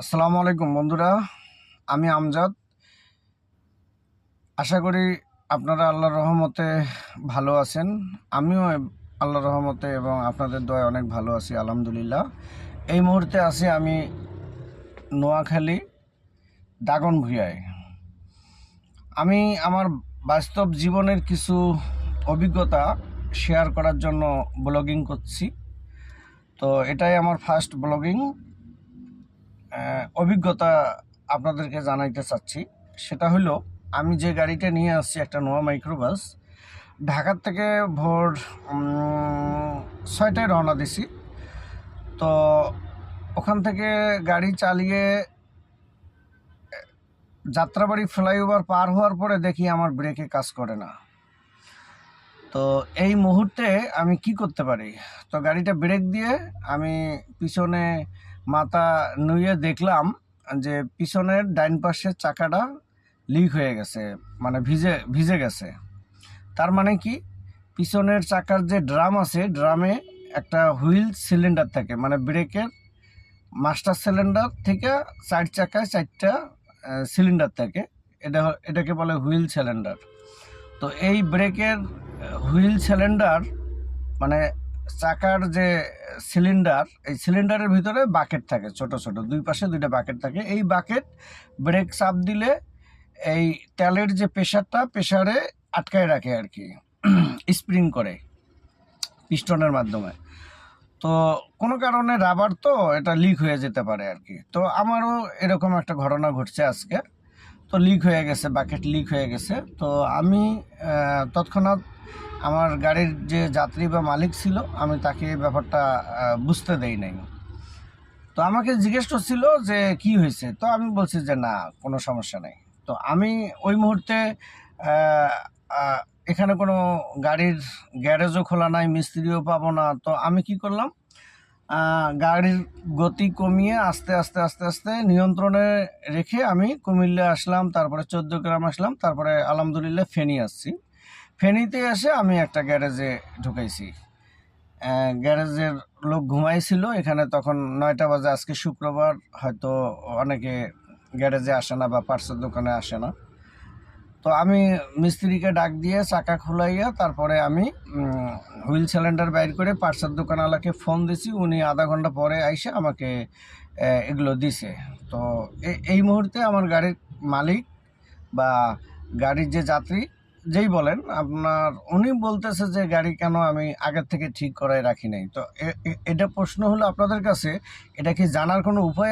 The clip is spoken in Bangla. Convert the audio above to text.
আসসালামু আলাইকুম বন্ধুরা, আমি আমজাদ। আশা করি আপনারা আল্লাহর রহমতে ভালো আছেন। আমিও আল্লাহর রহমতে এবং আপনাদের দয়ায় অনেক ভালো আছি, আলহামদুলিল্লাহ। এই মুহূর্তে আছি আমি নোয়াখালী দাগনভূঞায়। আমি আমার বাস্তব জীবনের কিছু অভিজ্ঞতা শেয়ার করার জন্য ব্লগিং করছি। তো এটাই আমার ফার্স্ট ব্লগিং অভিজ্ঞতা আপনাদেরকে জানাইতে চাচ্ছি। সেটা হলো, আমি যে গাড়িটা নিয়ে আসছি, একটা নোয়া মাইক্রোবাস, ঢাকার থেকে ভোর 6টায় রওনা দিছি। তো ওখান থেকে গাড়ি চালিয়ে যাত্রাবাড়ি ফ্লাইওভার পার হওয়ার পরে দেখি আমার ব্রেকে কাজ করে না। তো এই মুহূর্তে আমি কি করতে পারি? তো গাড়িটা ব্রেক দিয়ে আমি পিছনে মাথা নুয়ে দেখলাম যে পিছনের ডাইন পাশের চাকাটা লিক হয়ে গেছে, মানে ভিজে ভিজে গেছে। তার মানে কি, পিছনের চাকার যে ড্রাম আছে, ড্রামে একটা হুইল সিলিন্ডার থাকে, মানে ব্রেকের মাস্টার সিলিন্ডার থেকে চার চাকায় 4টা সিলিন্ডার থাকে। এটাকে বলে হুইল সিলিন্ডার। তো এই ব্রেকের হুইল সিলিন্ডার, মানে চাকার যে সিলিন্ডার, এই সিলিন্ডারের ভিতরে বাকেট থাকে, ছোট ছোট দুই পাশে 2টা বাকেট থাকে। এই বাকেট ব্রেক চাপ দিলে এই তেলের যে প্রেশারে আটকায় রাখে আর কি, স্প্রিং করে পিস্টনের মাধ্যমে। তো কোনো কারণে রাবার তো এটা লিক হয়ে যেতে পারে আর কি। তো আমারও এরকম একটা ঘটনা ঘটছে আজকে। তো লিক হয়ে গেছে, বাকেট লিক হয়ে গেছে। তো আমি তৎক্ষণাৎ আমার গাড়ির যে যাত্রী বা মালিক ছিল, আমি তাকে ব্যাপারটা বুঝতে দেই নাই। তো আমাকে জিজ্ঞেস করছিল যে কি হয়েছে। তো আমি বলছি যে না, কোনো সমস্যা নেই। তো আমি ওই মুহূর্তে আহ, আহ, এখানে কোনো গাড়ির গ্যারেজও খোলা নাই, মিস্ত্রিও পাবো না। তো আমি কি করলাম, গাড়ির গতি কমিয়ে আস্তে আস্তে আস্তে আস্তে নিয়ন্ত্রণে রেখে আমি কুমিল্লা আসলাম, তারপরে 14 গ্রাম আসলাম, তারপরে আলহামদুলিল্লাহ ফেনী আসছি। ফেনীতে এসে আমি একটা গ্যারেজে ঢুকাইছি। গ্যারেজের লোক ঘুমাইছিল এখানে, তখন 9টা বাজে। আজকে শুক্রবার, হয়তো অনেকে গ্যারেজে আসে না বা পার্টসের দোকানে আসে না। তো আমি মিস্ত্রিকে ডাক দিয়ে চাকা খুলাইয়া তারপরে আমি হুইল সিলিন্ডার বাইর করে পার্টসের দোকানওয়ালাকে ফোন দিছি। উনি আধা ঘন্টা পরে আইসে আমাকে এগুলো দিছে। তো এই মুহূর্তে আমার গাড়ির মালিক বা গাড়ির যে যাত্রী, যেই বলেন আপনার, উনি বলতেছে যে গাড়ি কেন আমি আগের থেকে ঠিক করাই রাখি নাই। তো এটা প্রশ্ন হলো আপনাদের কাছে, এটা কি জানার কোনো উপায়